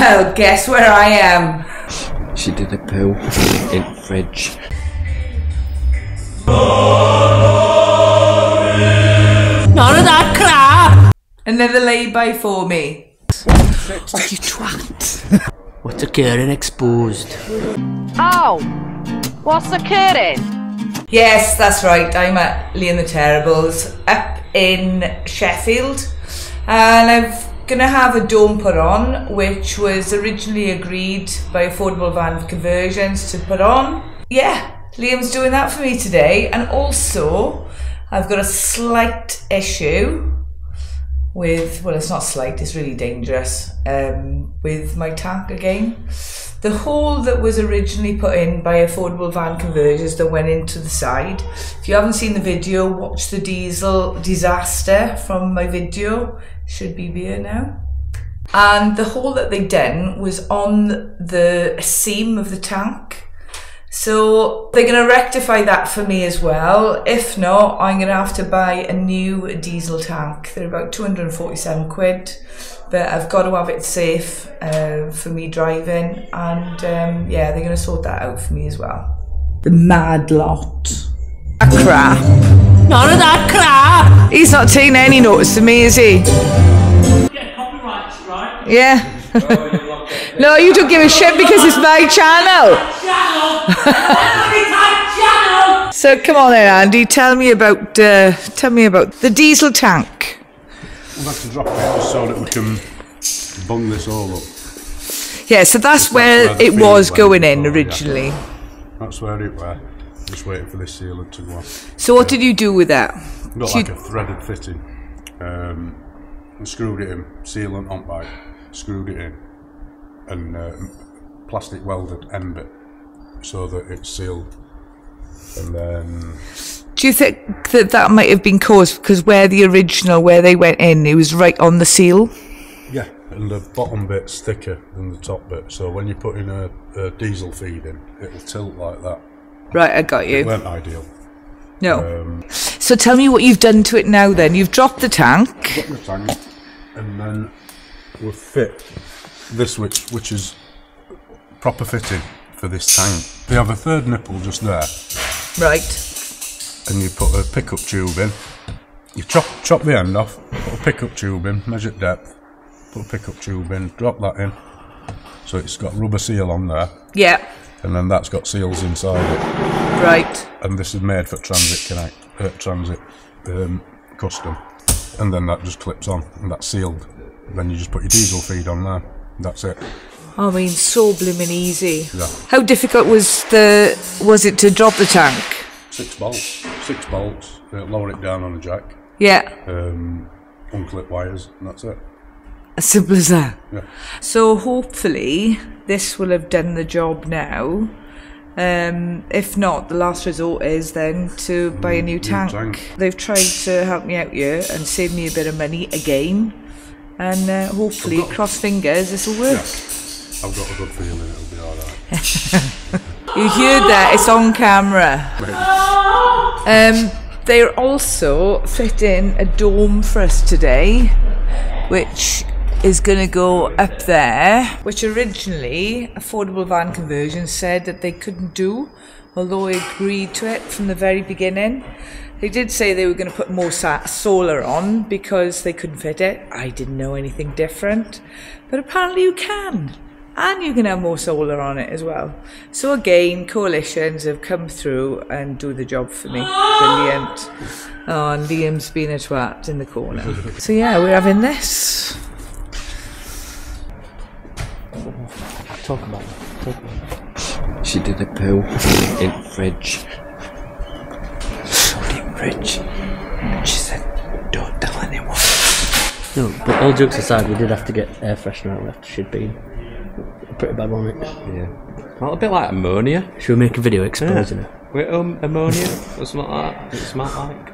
Well, guess where I am? She did a poo in the fridge. None of that crap! Another lay-by for me. What you twat? What's occurring exposed? Oh, what's occurring? Yes, that's right. I'm at Rhian the Terribles up in Sheffield, and I'm gonna have a dome put on, which was originally agreed by Affordable Van Conversions to put on. Yeah, Liam's doing that for me today, and also I've got a slight issue with, well, it's not slight, it's really dangerous, with my tank again. The hole that was originally put in by Affordable Van Conversions that went into the side. If you haven't seen the video, watch the diesel disaster from my video. Should be here now. And the hole that they done was on the seam of the tank. So they're going to rectify that for me as well. If not, I'm going to have to buy a new diesel tank. They're about 247 quid. But I've got to have it safe for me driving, and yeah, they're going to sort that out for me as well. The mad lot. That crap. None of that crap. He's not taking any notice of me, is he? Yeah, copyrights, right? Yeah. No, you don't give a shit because it's my channel. So come on then, Andy. Tell me about the diesel tank. We'll have to drop it just so that we can bung this all up. Yeah, so that's where it was going in originally. Yeah. That's where it was. Just waiting for this sealant to go on. So what did you do with that? Got like a threaded fitting. And screwed it in, sealant on pipe, screwed it in, and plastic welded end bit so that it's sealed. And then... Do you think that that might have been caused because where the original, where they went in, it was right on the seal? Yeah, and the bottom bit's thicker than the top bit, so when you put in a diesel feed in, it'll tilt like that. Right, I got you. It weren't ideal. No. So tell me what you've done to it now then. You've dropped the tank. Dropped the tank, and then we'll fit this, which is proper fitting for this tank. They have a third nipple just there. Right. And you put a pickup tube in. You chop the end off, put a pickup tube in, measure depth, put a pickup tube in, drop that in. So it's got rubber seal on there. Yeah. And then that's got seals inside it. Right. And this is made for transit custom. And then that just clips on, and that's sealed. Then you just put your diesel feed on there. That's it. I mean, so blooming easy. Yeah. How difficult was it to drop the tank? 6 bolts, lower it down on a jack. Yeah. Unclip wires, and that's it. As simple as that. Yeah. So hopefully this will have done the job now. If not, the last resort is then to buy a new tank. They've tried to help me out here and save me a bit of money again. And hopefully, cross fingers, this will work. Yeah. I've got a good feeling it'll be alright. You heard that, it's on camera. They're also fitting a dome for us today, which is going to go up there, which originally Affordable Van Conversions said that they couldn't do, although I agreed to it from the very beginning. They did say they were going to put more solar on because they couldn't fit it. I didn't know anything different, but apparently you can. And you can have more solar on it as well. So again, coalitions have come through and do the job for me. Brilliant. Oh, and Liam's been a twat in the corner. So yeah, we're having this. Talk about it. She did a poo in the fridge. In the fridge. And she said, don't tell anyone. No, but all jokes aside, we did have to get air freshener out after she'd been pretty bad on it. Yeah. Well, a bit like ammonia. Should we make a video exposing her? Wait, ammonia or something like that. It smelled like.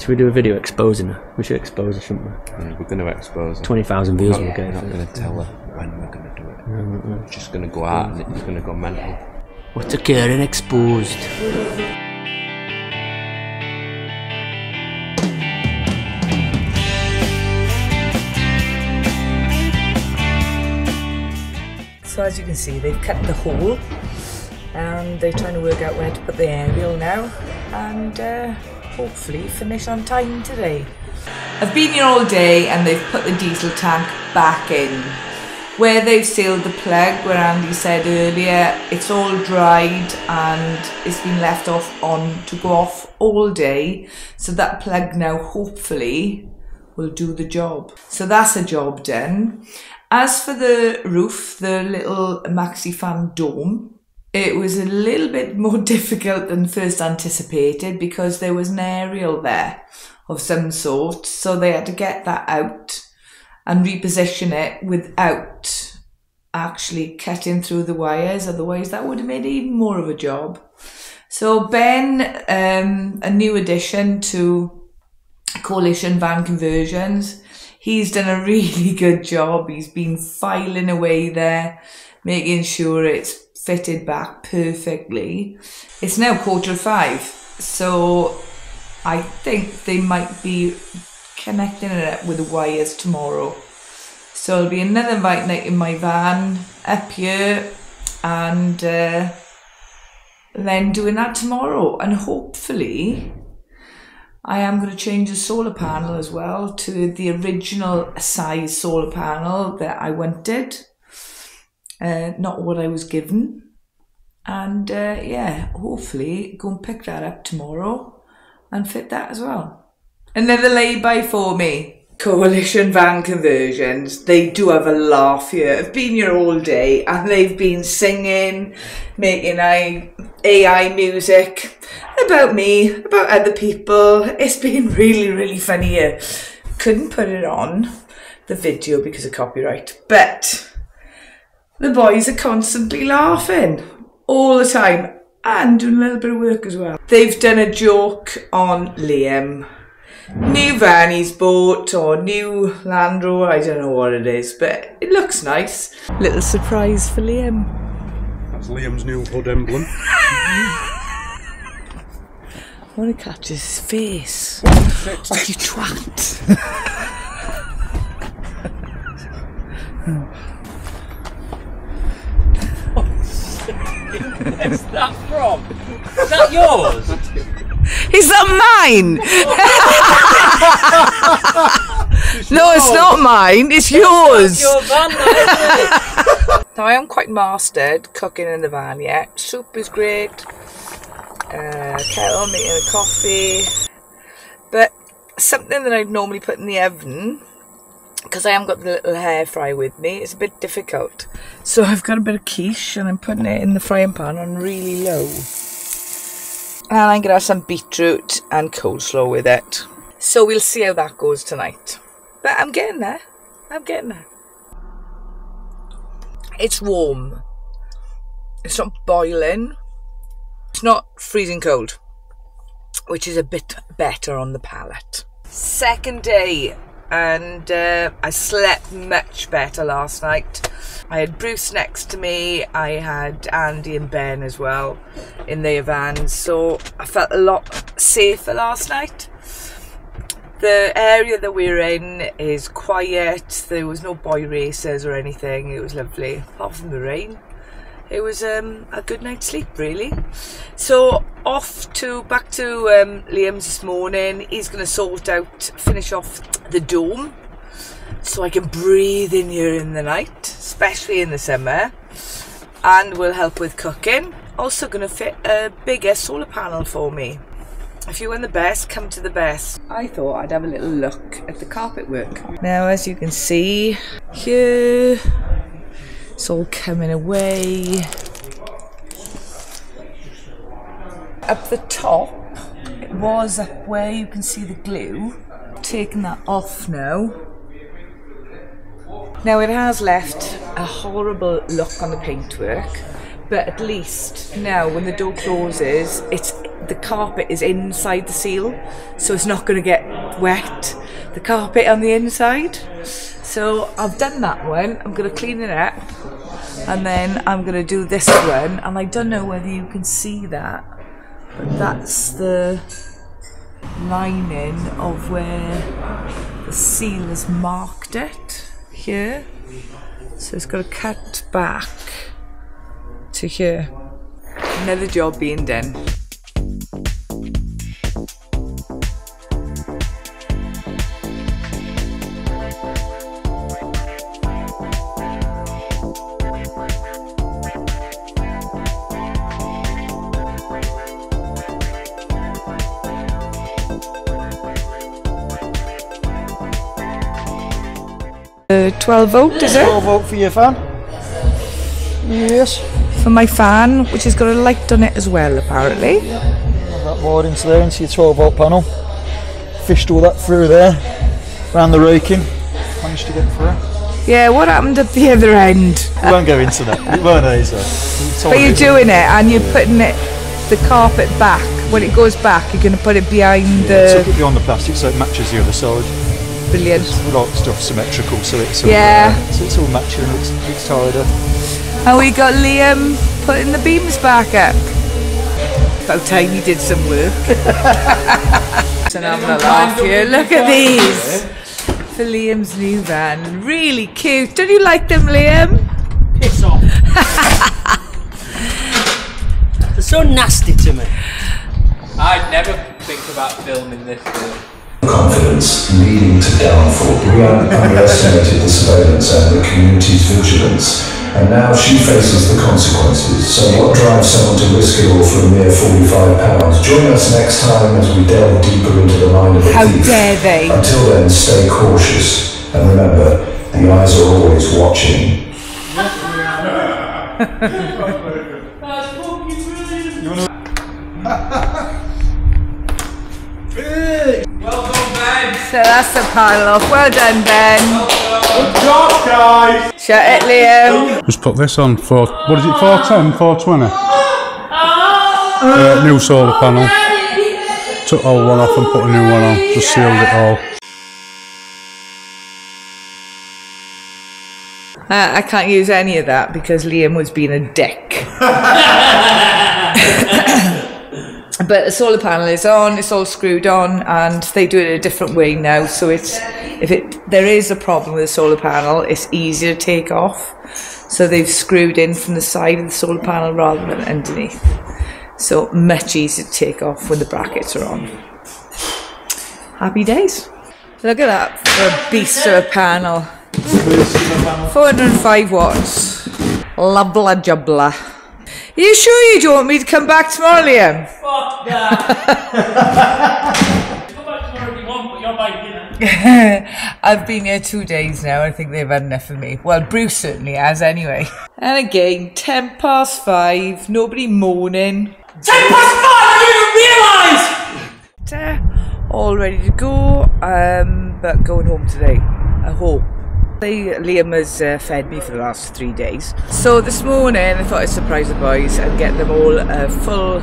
Should we do a video exposing her? We should expose her, shouldn't we? Yeah, we're going to expose her. 20,000 views we'll We're get. not going to tell her when we're going to do it. We're just going to go out and it's going to go mental. What's occurring exposed? So as you can see, they've cut the hole and they're trying to work out where to put the aerial now, and hopefully finish on time today. I've been here all day and they've put the diesel tank back in. Where they've sealed the plug, where Andy said earlier, it's all dried and it's been left on to go off all day. So that plug now hopefully will do the job. So that's a job done. As for the roof, the little maxi fan dome, it was a little bit more difficult than first anticipated because there was an aerial there of some sort. So they had to get that out and reposition it without actually cutting through the wires, otherwise that would have made even more of a job. So Ben, a new addition to Coalition Van Conversions, he's done a really good job. He's been filing away there, making sure it's fitted back perfectly. It's now 4:45, so I think they might be connecting it up with the wires tomorrow. So it'll be another bike night in my van up here, and then doing that tomorrow. And hopefully I am going to change the solar panel as well to the original size solar panel that I wanted, not what I was given. And yeah, hopefully go and pick that up tomorrow and fit that as well. Another lay-by for me. Coalition Van Conversions. They do have a laugh here. I've been here all day and they've been singing, making AI music about me, about other people. It's been really, really funny here. Couldn't put it on the video because of copyright, but the boys are constantly laughing all the time and doing a little bit of work as well. They've done a joke on Liam. New van he's bought, or new Land Rover, I don't know what it is, but it looks nice. Little surprise for Liam. That's Liam's new hood emblem. I want to catch his face. Oh, you twat. Where's that from? Is that yours? Is that mine? No, it's not mine, it's yours. Your van, Now I am quite mastered cooking in the van yet. Soup is great. Kettle, making a coffee. But something that I'd normally put in the oven, because I haven't got the little hair fry with me, it's a bit difficult. So I've got a bit of quiche and I'm putting it in the frying pan on really low. And I'm going to have some beetroot and coleslaw with it. So we'll see how that goes tonight. But I'm getting there. I'm getting there. It's warm. It's not boiling. It's not freezing cold, which is a bit better on the palate. Second day, and I slept much better last night. I had Bruce next to me, I had Andy and Ben as well in their vans, so I felt a lot safer last night. The area that we're in is quiet, there was no boy racers or anything, it was lovely, apart from the rain. It was a good night's sleep, really. So back to Liam's this morning. He's going to finish off the dome, so I can breathe in here in the night, especially in the summer, and will help with cooking. Also going to fit a bigger solar panel for me. If you want the best, come to the best. I thought I'd have a little look at the carpet work. Now, as you can see here, it's all coming away. Up the top, it was up where you can see the glue. Taking that off now. Now it has left a horrible look on the paintwork, but at least now when the door closes, the carpet is inside the seal, so it's not going to get wet, the carpet on the inside. So I've done that one. I'm going to clean it up, and then I'm going to do this one, and I don't know whether you can see that, but that's the lining of where the seal has marked it here. So it's got to cut back to here. Another job being done. 12 volt, is it? 12 volt for your fan? Yes. For my fan, which has got a light on it as well, apparently. That wire into there, into your 12 volt panel. Fished all that through there. Ran the raking. Managed to get through. Yeah, what happened at the other end? We won't go into that. It weren't easy. But you're doing it and you're putting it, the carpet back. When it goes back, you're going to put it behind the... Took it beyond the plastic so it matches the other side. Brilliant. We like stuff symmetrical, so it's all, so it's all matching and it's tied up. And we got Liam putting the beams back up. About time he did some work. So now I'm gonna laugh here. Look at these for Liam's new van. Really cute. Don't you like them, Liam? Piss off. They're so nasty to me. I'd never think about filming this. Confidence leading to downfall. Rhian underestimated the surveillance and the community's vigilance, and now she faces the consequences. So what drives someone to risk it all for a mere £45? Join us next time as we delve deeper into the mind of the How thief. dare they? Until then, stay cautious, and remember, the eyes are always watching. Well done, Ben. So that's the panel off. Well done, Ben. Good job, guys. Shut it, Liam. Just put this on for, what is it, 410, 420? New solar panel. Took old one off and put a new one on. Just sealed it all. I can't use any of that because Liam was being a dick. But the solar panel is on, it's all screwed on, and they do it a different way now. So it's there is a problem with the solar panel, it's easier to take off. So they've screwed in from the side of the solar panel rather than underneath. So much easier to take off when the brackets are on. Happy days. Look at that for a beast of a panel. 405 watts. Labla jubla. Are you sure you don't want me to come back tomorrow, Liam? Fuck that. Come back tomorrow if you want, but you're buying dinner. I've been here 2 days now. I think they've had enough of me. Well, Bruce certainly has anyway. And again, 5:10, nobody moaning. 5:10, you realise! All ready to go, but going home today, I hope. Liam has fed me for the last 3 days. So this morning I thought I'd surprise the boys and get them all a full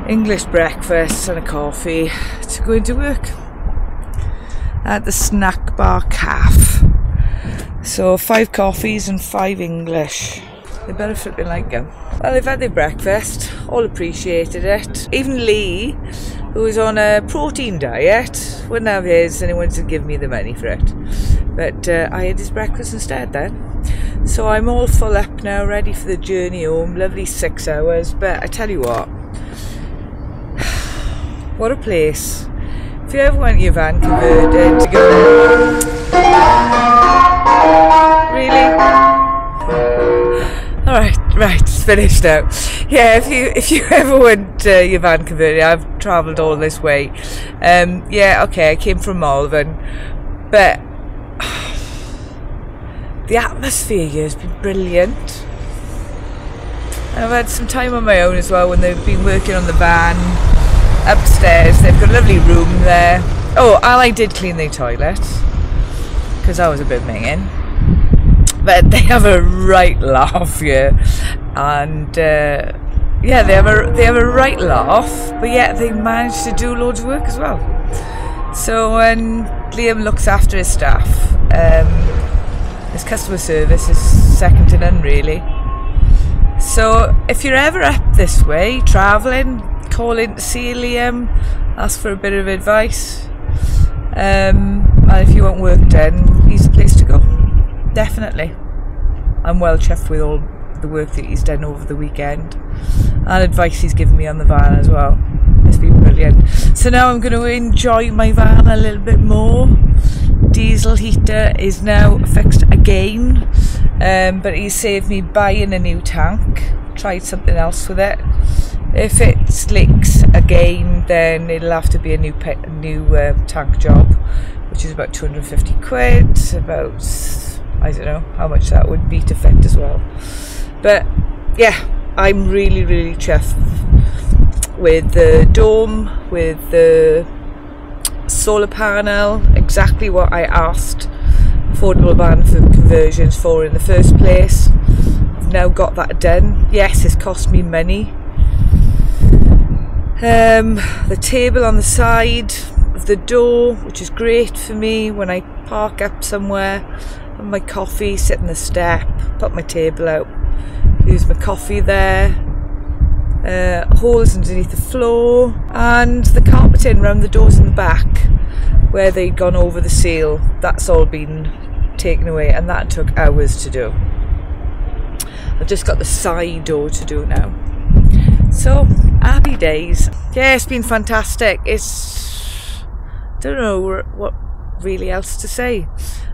English breakfast and a coffee to go into work at the snack bar Calf. So 5 coffees and 5 English. They better flipping like them. Well, they've had their breakfast, all appreciated it. Even Lee, who was on a protein diet, wouldn't have his and he wanted to give me the money for it. But I had his breakfast instead then. So I'm all full up now, ready for the journey home. Lovely 6 hours, but I tell you what a place. If you ever want your van converted to go... Really? Alright, it's finished now. Yeah, if you ever want your van converted, I've travelled all this way. Yeah, okay, I came from Malvern, but the atmosphere here has been brilliant. I've had some time on my own as well when they've been working on the van upstairs. They've got a lovely room there. Oh, and I did clean the toilet because I was a bit minging. But they have a right laugh here, and yeah, they have a right laugh, but yet they manage to do loads of work as well. So when Liam looks after his staff, his customer service is second to none, really. So if you're ever up this way, travelling, call in to see Liam, ask for a bit of advice, and if you want work done, he's the place to go. Definitely. I'm well chuffed with all the work that he's done over the weekend and advice he's given me on the van as well. It's been brilliant. So now I'm going to enjoy my van a little bit more. Diesel heater is now fixed again, but he saved me buying a new tank. Tried something else with it. If it leaks again, then it'll have to be a new tank job, which is about 250 quid, about, I don't know how much that would be to fit as well. But yeah, I'm really chuffed with the dome, with the solar panel, exactly what I asked affordable van for conversions for in the first place. I've now got that done. Yes, it's cost me money. The table on the side of the door, which is great for me when I park up somewhere, have my coffee, sit on the step, put my table out, use my coffee there. Holes underneath the floor, and the carpeting around the doors in the back where they'd gone over the seal, that's all been taken away, and that took hours to do. I've just got the side door to do now. So happy days. Yeah, it's been fantastic. I don't know what really else to say.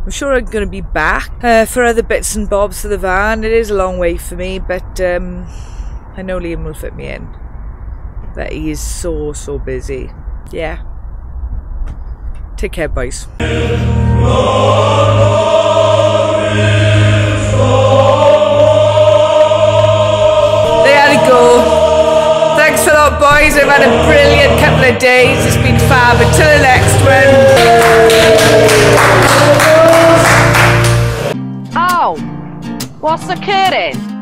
I'm sure I'm going to be back for other bits and bobs for the van. It is a long way for me, but I know Liam will fit me in. But he is so busy. Yeah. Take care, boys. They had to go. Thanks for that, boys. I've had a brilliant couple of days. It's been fab. Until the next one. Oh, what's occurring?